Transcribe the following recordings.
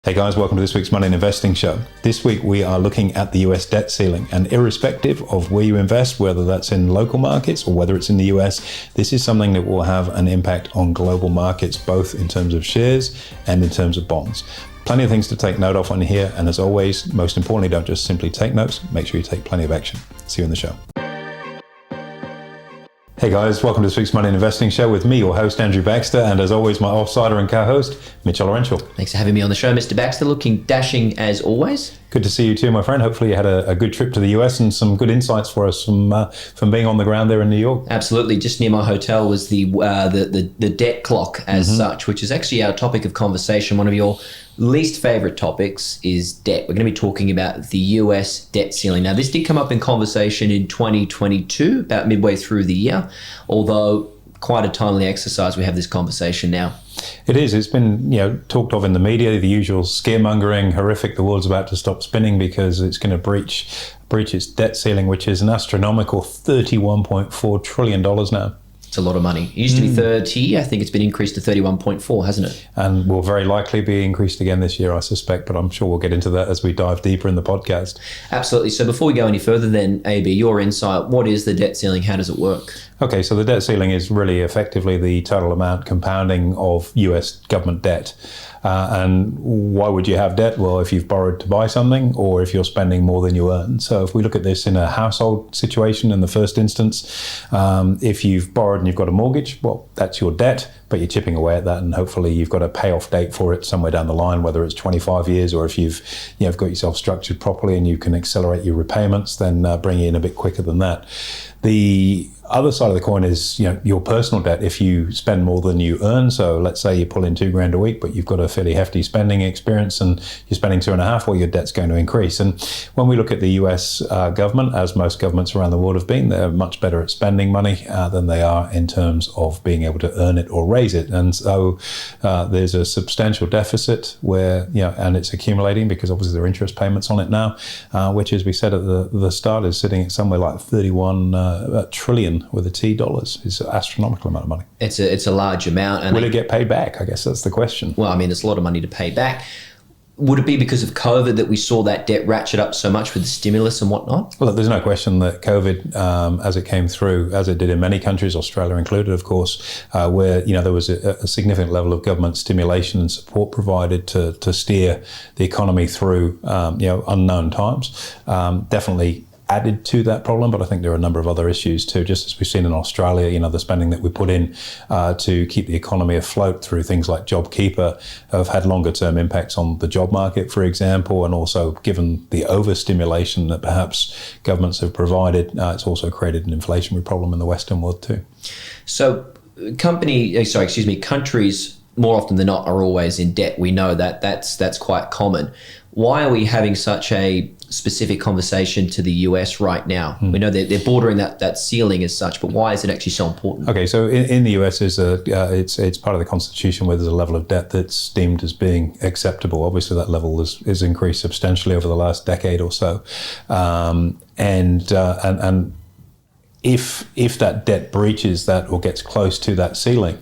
Hey guys, welcome to this week's Money and Investing Show. This week we are looking at the US debt ceiling, and irrespective of where you invest, whether that's in local markets or whether it's in the US, this is something that will have an impact on global markets, both in terms of shares and in terms of bonds. Plenty of things to take note of on here, and as always, most importantly, don't just simply take notes, make sure you take plenty of action. See you in the show. Hey guys, welcome to this week's Money and Investing Show with me, your host, Andrew Baxter, and as always, my offsider and co-host, Mitchell Laurential. Thanks for having me on the show, Mr. Baxter. Looking dashing as always. Good to see you too, my friend. Hopefully you had a good trip to the US and some good insights for us from being on the ground there in New York. Absolutely. Just near my hotel was the debt clock as such, which is actually our topic of conversation. One of your least favorite topics is debt. We're going to be talking about the US debt ceiling. Now, this did come up in conversation in 2022, about midway through the year, although quite a timely exercise. We have this conversation now. It is. It's been, talked of in the media, the usual scaremongering, horrific, the world's about to stop spinning because it's going to breach its debt ceiling, which is an astronomical $31.4 trillion now. It's a lot of money. It used to be 30. I think it's been increased to 31.4, hasn't it? And will very likely be increased again this year, I suspect, but I'm sure we'll get into that as we dive deeper in the podcast. Absolutely. So before we go any further then, AB, your insight, what is the debt ceiling? How does it work? Okay, so the debt ceiling is really effectively the total amount compounding of US government debt. And why would you have debt? Well, if you've borrowed to buy something or if you're spending more than you earn. So if we look at this in a household situation in the first instance, if you've borrowed and you've got a mortgage, well, that's your debt, but you're chipping away at that and hopefully you've got a payoff date for it somewhere down the line, whether it's 25 years or if you've got yourself structured properly and you can accelerate your repayments, then bring it in a bit quicker than that. The other side of the coin is, your personal debt. If you spend more than you earn, so let's say you pull in $2,000 a week, but you've got a fairly hefty spending experience and you're spending 2.5, well, your debt's going to increase. And when we look at the US government, as most governments around the world have been, they're much better at spending money than they are in terms of being able to earn it or raise it. And so there's a substantial deficit where, and it's accumulating because obviously there are interest payments on it now, which, as we said at the start, is sitting at somewhere like 31 trillion with a T dollars. Is an astronomical amount of money. It's a large amount. And will it get paid back? I guess that's the question. Well, I mean, it's a lot of money to pay back. Would it be because of COVID that we saw that debt ratchet up so much with the stimulus and whatnot? Well, there's no question that COVID, as it came through, as it did in many countries, Australia included, of course, where there was a significant level of government stimulation and support provided to steer the economy through, unknown times. Definitely added to that problem, but I think there are a number of other issues too, just as we've seen in Australia. The spending that we put in to keep the economy afloat through things like JobKeeper have had longer term impacts on the job market, for example, and also given the overstimulation that perhaps governments have provided, it's also created an inflationary problem in the Western world too. So countries more often than not are always in debt. We know that that's quite common. Why are we having such a specific conversation to the US right now? We know they're bordering that ceiling as such, but why is it actually so important? Okay, so in the US, it's part of the Constitution where there's a level of debt that's deemed as being acceptable. Obviously, that level is increased substantially over the last decade or so, and if that debt breaches that or gets close to that ceiling,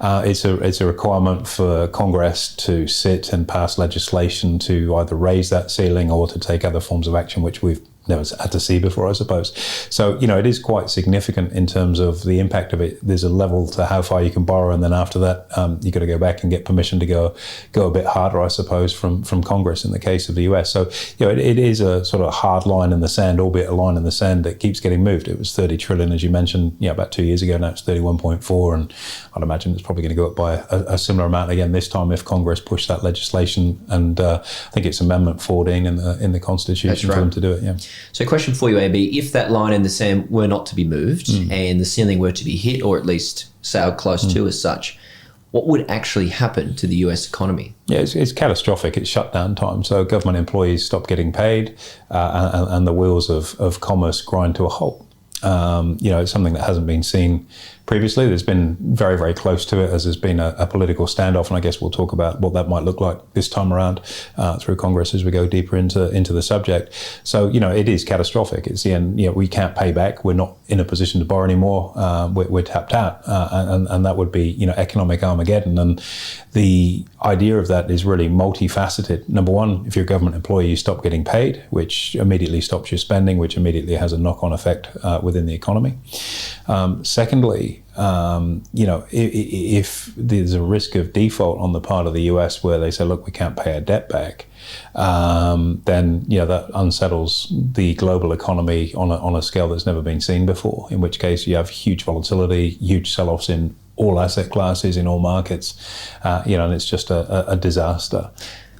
it's a requirement for Congress to sit and pass legislation to either raise that ceiling or to take other forms of action, which we've never had to see before, I suppose. So, it is quite significant in terms of the impact of it. There's a level to how far you can borrow, and then after that, you've got to go back and get permission to go a bit harder, I suppose, from Congress in the case of the US. So, it is a sort of hard line in the sand, albeit a line in the sand that keeps getting moved. It was 30 trillion, as you mentioned, about 2 years ago. Now it's 31.4, and I'd imagine it's probably going to go up by a similar amount again this time if Congress push that legislation. And I think it's Amendment 14 in the Constitution for them to do it. Yeah. So question for you, AB, if that line in the sand were not to be moved and the ceiling were to be hit, or at least sailed close to as such, what would actually happen to the US economy? Yeah, it's catastrophic. It's shutdown time. So government employees stop getting paid and the wheels of commerce grind to a halt. It's something that hasn't been seen previously. There's been very, very close to it as there's been a political standoff, and I guess we'll talk about what that might look like this time around through Congress as we go deeper into the subject. So, it is catastrophic. It's the end. We can't pay back. We're not in a position to borrow anymore. We're tapped out, and that would be, economic Armageddon. And the idea of that is really multifaceted. Number one, if you're a government employee, you stop getting paid, which immediately stops your spending, which immediately has a knock-on effect within the economy. Secondly, if there's a risk of default on the part of the US where they say, look, we can't pay our debt back, then that unsettles the global economy on a scale that's never been seen before, in which case you have huge volatility, huge sell-offs in all asset classes, in all markets, and it's just a disaster.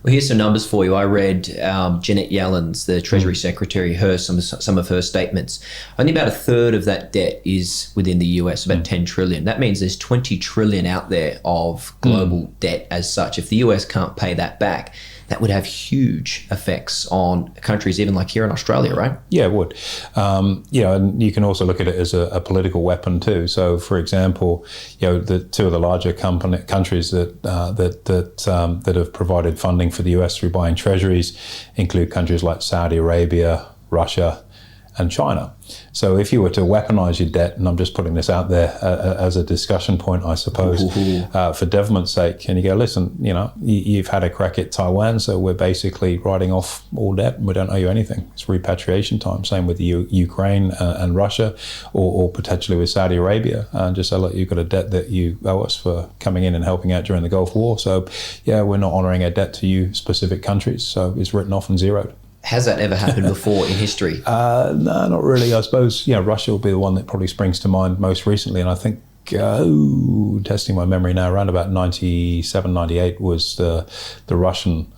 Well, here's some numbers for you. I read Janet Yellen's, the Treasury Secretary, some of her statements. Only about a third of that debt is within the US, about 10 trillion. That means there's 20 trillion out there of global debt as such. If the US can't pay that back, that would have huge effects on countries even like here in Australia, right? Yeah, it would. And you can also look at it as a political weapon too. So, for example, the two of the larger countries that have provided funding for the US through buying treasuries include countries like Saudi Arabia, Russia, and China. So if you were to weaponize your debt, and I'm just putting this out there as a discussion point, I suppose, for devilment's sake, and you go, listen, you've had a crack at Taiwan, so we're basically writing off all debt and we don't owe you anything. It's repatriation time. Same with Ukraine and Russia, or potentially with Saudi Arabia. And just say, look, you've got a debt that you owe us for coming in and helping out during the Gulf War. So we're not honoring our debt to you specific countries. So it's written off and zeroed. Has that ever happened before in history? No, not really. I suppose, Russia will be the one that probably springs to mind most recently. And I think, testing my memory now, around about 97, 98 was the Russian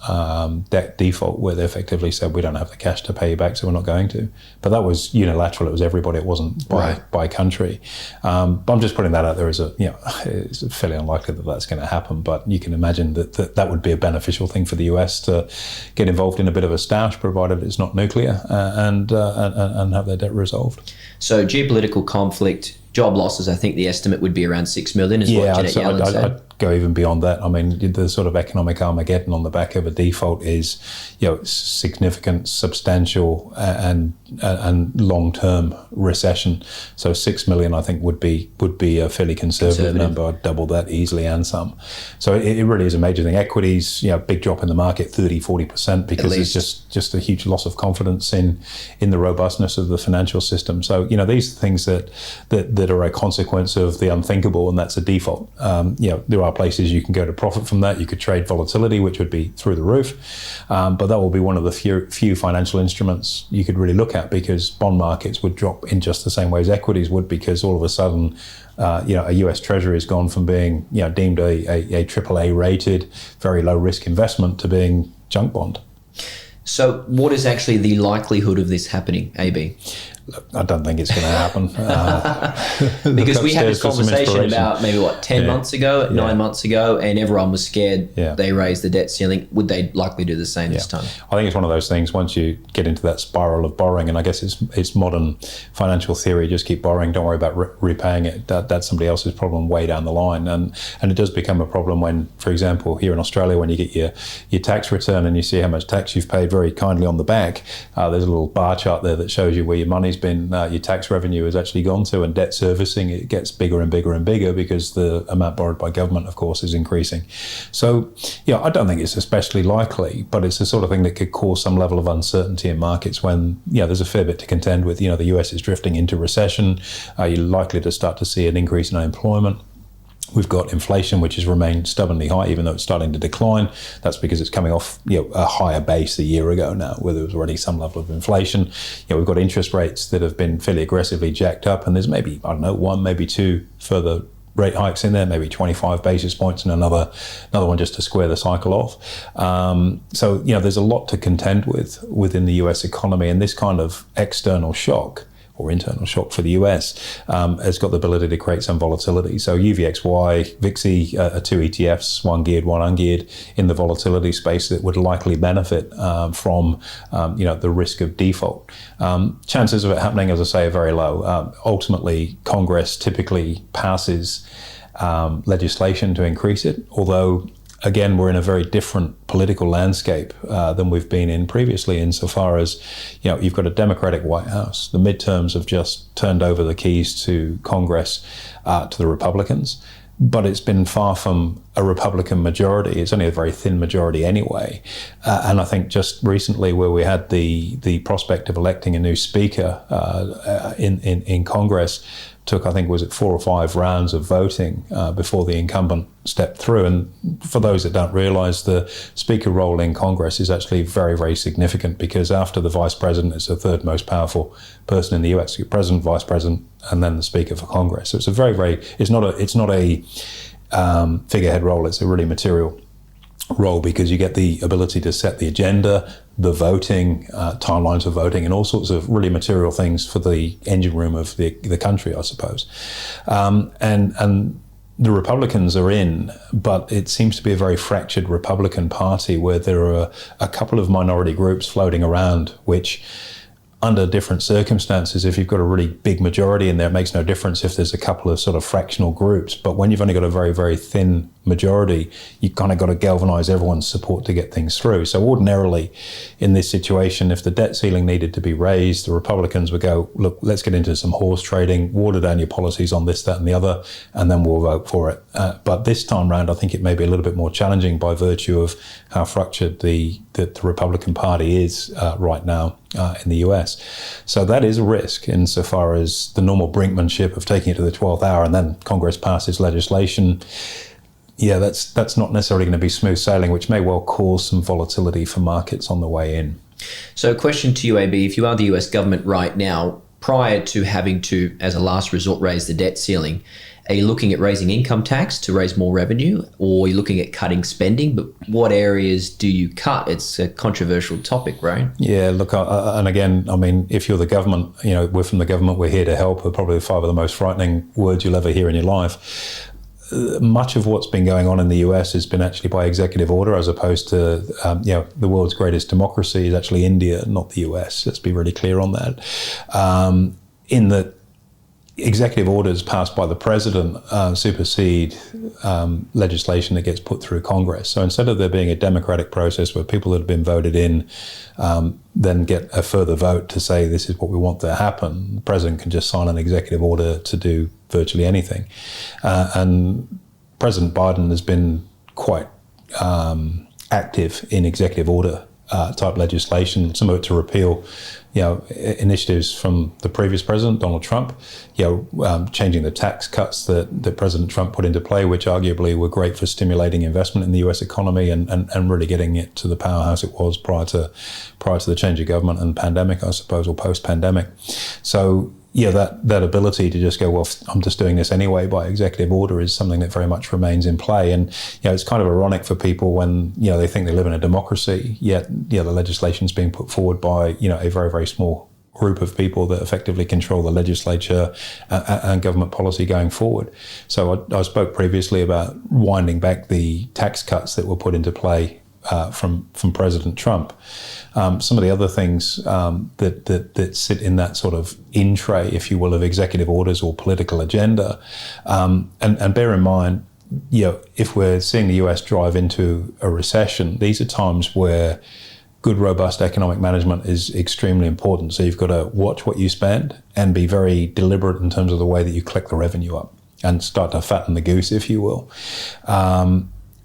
debt default, where they effectively said, we don't have the cash to pay you back, so we're not going to. But that was unilateral. It was everybody. It wasn't by country. But I'm just putting that out there as it's fairly unlikely that that's going to happen. But you can imagine that would be a beneficial thing for the US to get involved in a bit of a stoush, provided it's not nuclear, and have their debt resolved. So geopolitical conflict, job losses, I think the estimate would be around 6 million is what Janet Yellen said. I'd go even beyond that. I mean, the sort of economic Armageddon on the back of a default is, significant, substantial, and long-term recession. So 6 million, I think, would be a fairly conservative number. I'd double that easily and some. So it really is a major thing. Equities, big drop in the market, 30-40%, because it's just a huge loss of confidence in the robustness of the financial system. So these are things that are a consequence of the unthinkable, and that's a default. There are places you can go to profit from that. You could trade volatility, which would be through the roof, but that will be one of the few financial instruments you could really look at, because bond markets would drop in just the same way as equities would, because all of a sudden a US Treasury has gone from being deemed a AAA rated, very low risk investment to being junk bond. So what is actually the likelihood of this happening, AB? Look, I don't think it's going to happen. Because we had this conversation about maybe 10 months ago, 9 months ago, and everyone was scared. They raised the debt ceiling. Would they likely do the same this time? I think it's one of those things, once you get into that spiral of borrowing, and I guess it's modern financial theory, just keep borrowing, don't worry about repaying it. That's somebody else's problem way down the line. And it does become a problem when, for example, here in Australia, when you get your tax return and you see how much tax you've paid very kindly on the back, there's a little bar chart there that shows you where your money's been, your tax revenue has actually gone to, and debt servicing, it gets bigger and bigger and bigger because the amount borrowed by government, of course, is increasing. So, I don't think it's especially likely, but it's the sort of thing that could cause some level of uncertainty in markets when, there's a fair bit to contend with. The US is drifting into recession. You're likely to start to see an increase in unemployment. We've got inflation, which has remained stubbornly high, even though it's starting to decline. That's because it's coming off a higher base a year ago now, where there was already some level of inflation. We've got interest rates that have been fairly aggressively jacked up, and there's maybe, one, maybe two further rate hikes in there, maybe 25 basis points, and another one just to square the cycle off. So there's a lot to contend with within the US economy, and this kind of external shock or internal shock for the US, has got the ability to create some volatility. So UVXY, VIXI are two ETFs, one geared, one ungeared, in the volatility space that would likely benefit from the risk of default. Chances of it happening, as I say, are very low. Ultimately, Congress typically passes legislation to increase it, although again, we're in a very different political landscape than we've been in previously, insofar as, you've got a Democratic White House. The midterms have just turned over the keys to Congress to the Republicans, but it's been far from a Republican majority. It's only a very thin majority anyway. And I think just recently, where we had the prospect of electing a new speaker in Congress, took, I think, was it 4 or 5 rounds of voting before the incumbent stepped through. And for those that don't realise, the speaker role in Congress is actually very, very significant, because after the vice president, it's the third most powerful person in the US. You're president, vice president, and then the speaker for Congress. So it's a very, very, it's not a figurehead role. It's a really material role, because you get the ability to set the agenda, the voting, timelines of voting, and all sorts of really material things for the engine room of the country, I suppose. And the Republicans are in, but it seems to be a very fractured Republican Party, where there are a couple of minority groups floating around, which, under different circumstances, if you've got a really big majority in there, it makes no difference if there's a couple of sort of fractional groups. But when you've only got a very, very thin majority, you kind of got to galvanise everyone's support to get things through. So ordinarily, in this situation, if the debt ceiling needed to be raised, the Republicans would go, look, let's get into some horse trading, water down your policies on this, that and the other, and then we'll vote for it. But this time round, I think it may be a little bit more challenging by virtue of how fractured the Republican Party is right now in the US. So that is a risk, insofar as the normal brinkmanship of taking it to the 12th hour and then Congress passes legislation. Yeah, that's not necessarily going to be smooth sailing, which may well cause some volatility for markets on the way in. So a question to you, AB, if you are the US government right now, prior to having to, as a last resort, raise the debt ceiling, are you looking at raising income tax to raise more revenue, or are you looking at cutting spending? But what areas do you cut? It's a controversial topic, right? Yeah, look, and again, I mean, if you're the government, we're from the government, we're here to help, are probably 5 of the most frightening words you'll ever hear in your life. Much of what's been going on in the US has been actually by executive order, as opposed to, the world's greatest democracy is actually India, not the US. Let's be really clear on that. In that, executive orders passed by the president supersede legislation that gets put through Congress. So instead of there being a democratic process where people that have been voted in then get a further vote to say this is what we want to happen, the president can just sign an executive order to do virtually anything. And President Biden has been quite active in executive order type legislation, some of it to repeal initiatives from the previous president, Donald Trump, changing the tax cuts that President Trump put into play, which arguably were great for stimulating investment in the US economy and really getting it to the powerhouse it was prior to the change of government and pandemic, I suppose, or post-pandemic. So, that ability to just go, well, I'm just doing this anyway by executive order is something that very much remains in play. And, it's kind of ironic for people when, they think they live in a democracy, yet, the legislation's being put forward by, a very, very small group of people that effectively control the legislature and government policy going forward. So I spoke previously about winding back the tax cuts that were put into play from President Trump. Some of the other things that sit in that sort of in tray, if you will, of executive orders or political agenda, and bear in mind, if we're seeing the US drive into a recession, these are times where good, robust economic management is extremely important. So you've got to watch what you spend and be very deliberate in terms of the way that you collect the revenue up and start to fatten the goose, if you will.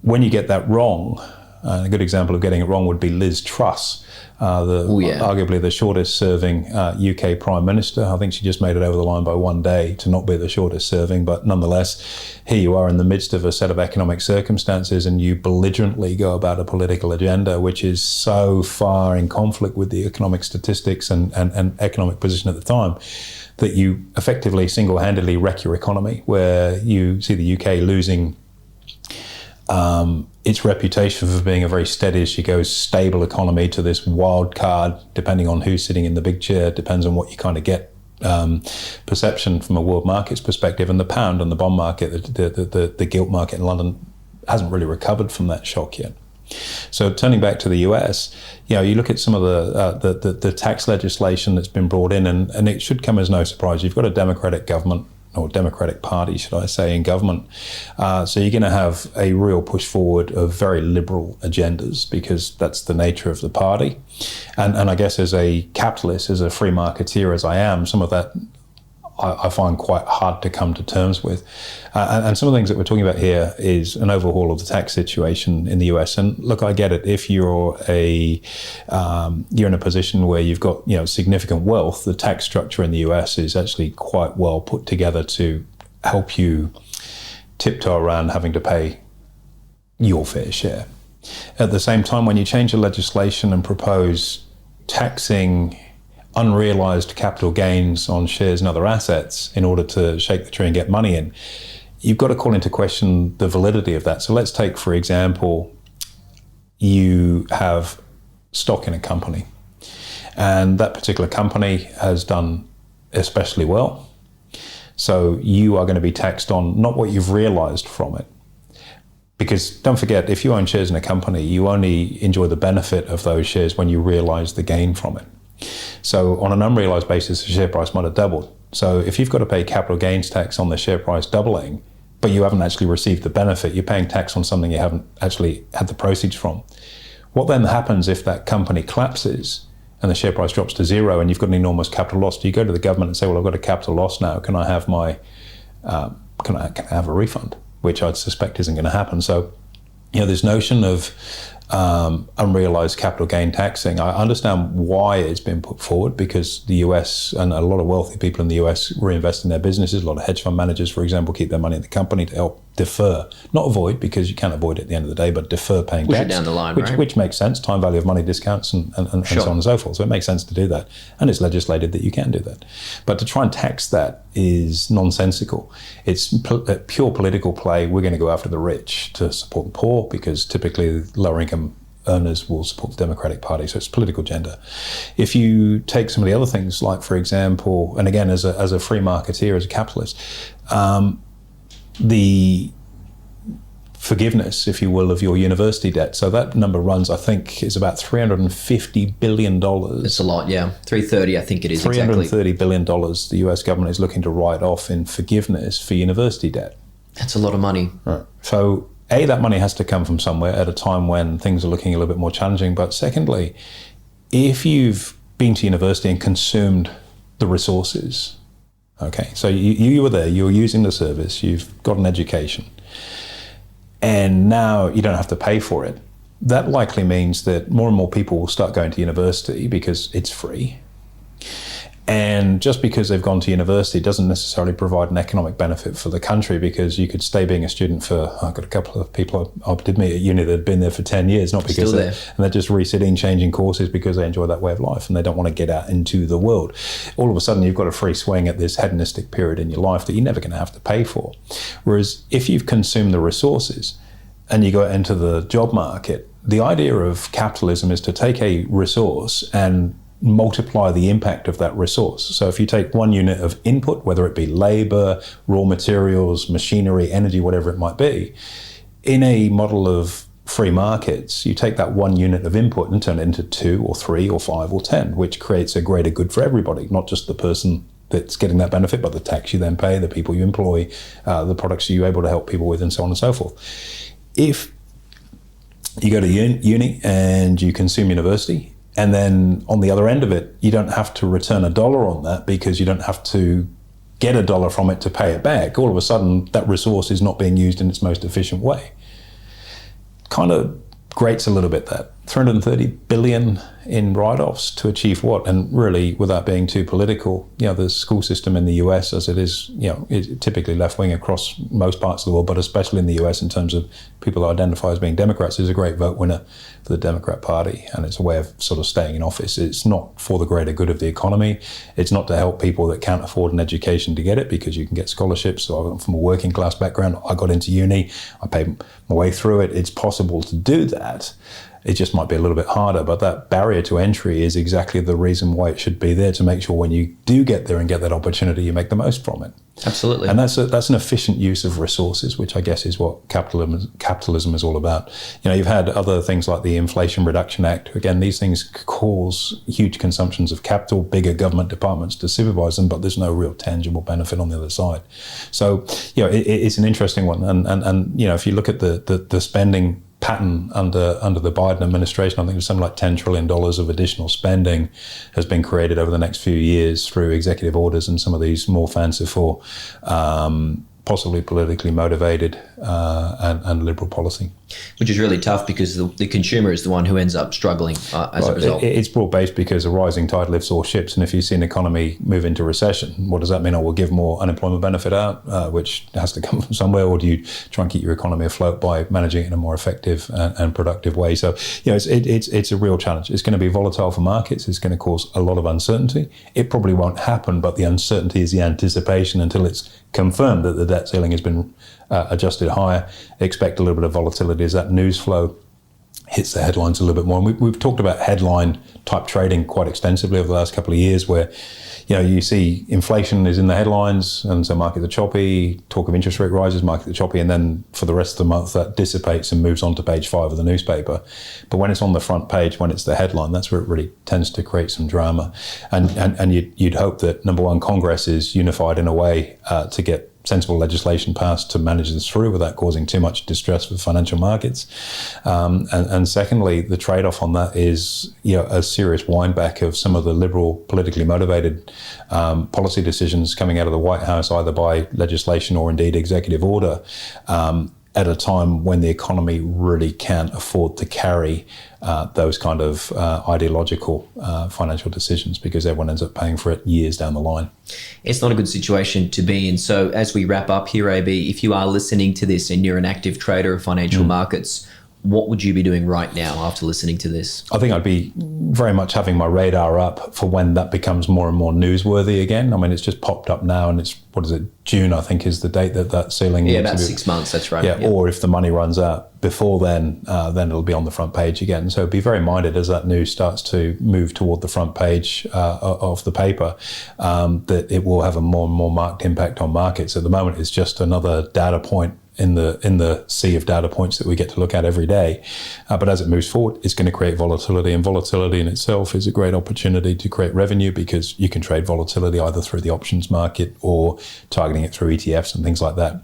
When you get that wrong, a good example of getting it wrong would be Liz Truss, arguably the shortest serving UK Prime Minister. I think she just made it over the line by 1 day to not be the shortest serving, but nonetheless, here you are in the midst of a set of economic circumstances and you belligerently go about a political agenda which is so far in conflict with the economic statistics and economic position at the time that you effectively single-handedly wreck your economy, where you see the UK losing its reputation for being a very steady, as she goes, stable economy to this wild card, depending on who's sitting in the big chair, depends on what you kind of get perception from a world markets perspective, and the pound and the bond market, the gilt market in London hasn't really recovered from that shock yet. So turning back to the US, you look at some of the tax legislation that's been brought in, and it should come as no surprise. You've got a Democratic government, or Democratic Party, should I say, in government. So you're going to have a real push forward of very liberal agendas, because that's the nature of the party. And I guess as a capitalist, as a free marketeer as I am, some of that I find quite hard to come to terms with. And some of the things that we're talking about here is an overhaul of the tax situation in the US. And look, I get it. If you're you're in a position where you've got significant wealth, the tax structure in the US is actually quite well put together to help you tiptoe around having to pay your fair share. At the same time, when you change the legislation and propose taxing unrealized capital gains on shares and other assets in order to shake the tree and get money in, you've got to call into question the validity of that. So let's take, for example, you have stock in a company, and that particular company has done especially well. So you are going to be taxed on not what you've realized from it. Because don't forget, if you own shares in a company, you only enjoy the benefit of those shares when you realize the gain from it. So on an unrealized basis, the share price might have doubled. So if you've got to pay capital gains tax on the share price doubling, but you haven't actually received the benefit, you're paying tax on something you haven't actually had the proceeds from. What then happens if that company collapses and the share price drops to zero and you've got an enormous capital loss? Do you go to the government and say, well, I've got a capital loss now, can I have can I have a refund? Which I'd suspect isn't going to happen. So, this notion of unrealized capital gain taxing, I understand why it's been put forward, because the US and a lot of wealthy people in the US reinvest in their businesses. A lot of hedge fund managers, for example, keep their money in the company to help defer, not avoid, because you can't avoid it at the end of the day, but defer paying Push tax. It down the line, which makes sense, time value of money discounts and Sure. so on and so forth. So it makes sense to do that. And it's legislated that you can do that. But to try and tax that is nonsensical. It's a pure political play. We're going to go after the rich to support the poor, because typically lower income earners will support the Democratic Party. So it's political agenda. If you take some of the other things, like, for example, and again, as a free marketeer, as a capitalist, the forgiveness, if you will, of your university debt. So that number runs, I think, is about $350 billion. It's a lot, yeah. 330, I think it is. $330 billion the US government is looking to write off in forgiveness for university debt. That's a lot of money. Right. So, A, that money has to come from somewhere at a time when things are looking a little bit more challenging. But secondly, if you've been to university and consumed the resources, okay, so you were there, you were using the service, you've got an education, and now you don't have to pay for it, that likely means that more and more people will start going to university because it's free. And just because they've gone to university doesn't necessarily provide an economic benefit for the country, because you could stay being a student for, I've got a couple of people I did meet at uni that had been there for 10 years, not because they're just resitting, changing courses because they enjoy that way of life and they don't want to get out into the world. All of a sudden, you've got a free swing at this hedonistic period in your life that you're never going to have to pay for. Whereas if you've consumed the resources and you go into the job market, the idea of capitalism is to take a resource and multiply the impact of that resource. So if you take one unit of input, whether it be labor, raw materials, machinery, energy, whatever it might be, in a model of free markets, you take that one unit of input and turn it into 2 or 3 or 5 or 10, which creates a greater good for everybody, not just the person that's getting that benefit, but the tax you then pay, the people you employ, the products you're able to help people with, and so on and so forth. If you go to uni and you consume university, and then on the other end of it, you don't have to return $1 on that because you don't have to get $1 from it to pay it back. All of a sudden, that resource is not being used in its most efficient way. Kind of grates a little bit, that. $330 billion in write-offs to achieve what? And really, without being too political, the school system in the US, as it is, is typically left-wing across most parts of the world, but especially in the US in terms of people who identify as being Democrats, is a great vote winner for the Democrat Party, and it's a way of sort of staying in office. It's not for the greater good of the economy. It's not to help people that can't afford an education to get it, because you can get scholarships. So I'm from a working class background. I got into uni. I paid my way through it. It's possible to do that. It just might be a little bit harder, but that barrier to entry is exactly the reason why it should be there, to make sure when you do get there and get that opportunity, you make the most from it. Absolutely. And that's an efficient use of resources, which I guess is what capitalism is all about. You've had other things like the Inflation Reduction Act. Again, these things cause huge consumptions of capital, bigger government departments to supervise them, but there's no real tangible benefit on the other side. So, it's an interesting one. And if you look at the spending pattern under the Biden administration, I think there's something like $10 trillion of additional spending has been created over the next few years through executive orders and some of these more fanciful, possibly politically motivated and liberal policy. Which is really tough because the consumer is the one who ends up struggling as a result. It's broad-based because a rising tide lifts all ships, and if you see an economy move into recession, what does that mean? We'll give more unemployment benefit out, which has to come from somewhere, or do you try and keep your economy afloat by managing it in a more effective and productive way? So, it's a real challenge. It's going to be volatile for markets. It's going to cause a lot of uncertainty. It probably won't happen, but the uncertainty is the anticipation until it's confirmed that the debt ceiling has been adjusted higher. Expect a little bit of volatility as that news flow hits the headlines a little bit more. And we've talked about headline type trading quite extensively over the last couple of years, where you see inflation is in the headlines, and so markets are choppy. Talk of interest rate rises, markets are choppy, and then for the rest of the month that dissipates and moves on to page 5 of the newspaper. But when it's on the front page, when it's the headline, that's where it really tends to create some drama. And you'd hope that, number one, Congress is unified in a way to get sensible legislation passed to manage this through without causing too much distress for financial markets. And secondly, the trade-off on that is a serious windback of some of the liberal, politically motivated policy decisions coming out of the White House, either by legislation or indeed executive order, at a time when the economy really can't afford to carry those kind of ideological financial decisions, because everyone ends up paying for it years down the line. It's not a good situation to be in. So as we wrap up here, AB, if you are listening to this and you're an active trader of financial markets, what would you be doing right now after listening to this? I think I'd be very much having my radar up for when that becomes more and more newsworthy again. I mean, it's just popped up now, and it's, June, I think, is the date that ceiling. Yeah, about 6 months, that's right. Yeah, or if the money runs out before then it'll be on the front page again. So be very minded as that news starts to move toward the front page of the paper, that it will have a more and more marked impact on markets. At the moment, it's just another data point in the sea of data points that we get to look at every day. But as it moves forward, it's going to create volatility, and volatility in itself is a great opportunity to create revenue, because you can trade volatility either through the options market or targeting it through ETFs and things like that.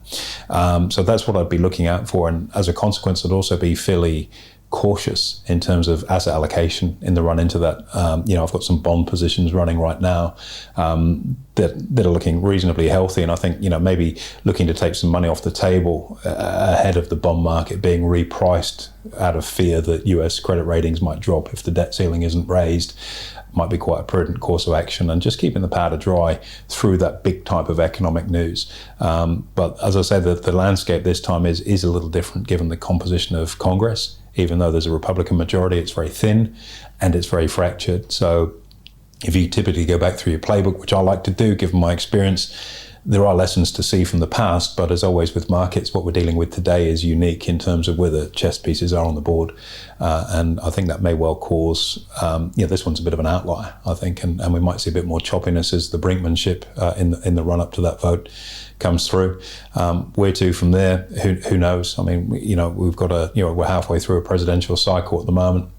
So that's what I'd be looking out for. And as a consequence, I'd also be fairly cautious in terms of asset allocation in the run into that. I've got some bond positions running right now that are looking reasonably healthy, and I think maybe looking to take some money off the table ahead of the bond market being repriced out of fear that US credit ratings might drop if the debt ceiling isn't raised might be quite a prudent course of action, and just keeping the powder dry through that big type of economic news. But as I said, the landscape this time is a little different given the composition of Congress. Even though there's a Republican majority, it's very thin and it's very fractured. So if you typically go back through your playbook, which I like to do given my experience, there are lessons to see from the past, but as always with markets, what we're dealing with today is unique in terms of where the chess pieces are on the board. And I think that may well cause, this one's a bit of an outlier, I think, and we might see a bit more choppiness as the brinkmanship in the run up to that vote comes through. Where to from there? Who knows? I mean, we've got we're halfway through a presidential cycle at the moment.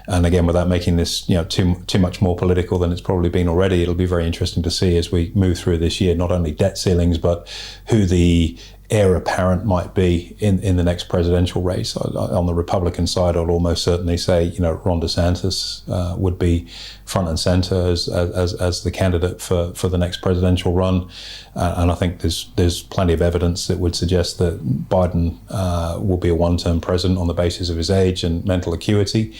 And again, without making this too much more political than it's probably been already, it'll be very interesting to see as we move through this year, not only debt ceilings, but who the heir apparent might be in the next presidential race. On the Republican side, I'll almost certainly say, Ron DeSantis would be front and center as the candidate for the next presidential run. And I think there's plenty of evidence that would suggest that Biden will be a one-term president on the basis of his age and mental acuity.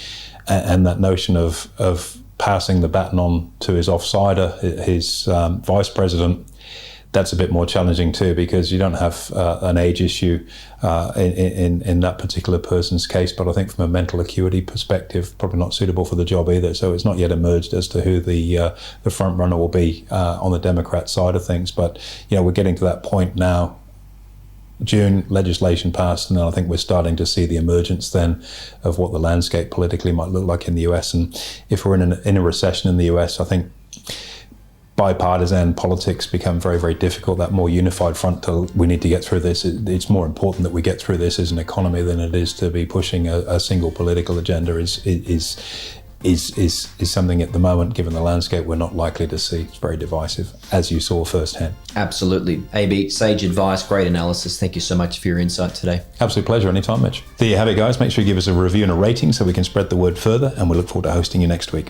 And that notion of passing the baton on to his offsider, his vice president, that's a bit more challenging too, because you don't have an age issue in that particular person's case. But I think from a mental acuity perspective, probably not suitable for the job either. So it's not yet emerged as to who the front runner will be on the Democrat side of things. But we're getting to that point now June, legislation passed, and then I think we're starting to see the emergence then of what the landscape politically might look like in the US. And if we're in a recession in the US, I think bipartisan politics become very, very difficult. That more unified front to we need to get through this. It's more important that we get through this as an economy than it is to be pushing a single political agenda. Is something at the moment, given the landscape, we're not likely to see. It's very divisive, as you saw firsthand. Absolutely. AB, sage advice, great analysis. Thank you so much for your insight today. Absolute pleasure. Anytime, Mitch. There you have it, guys. Make sure you give us a review and a rating so we can spread the word further, and we look forward to hosting you next week.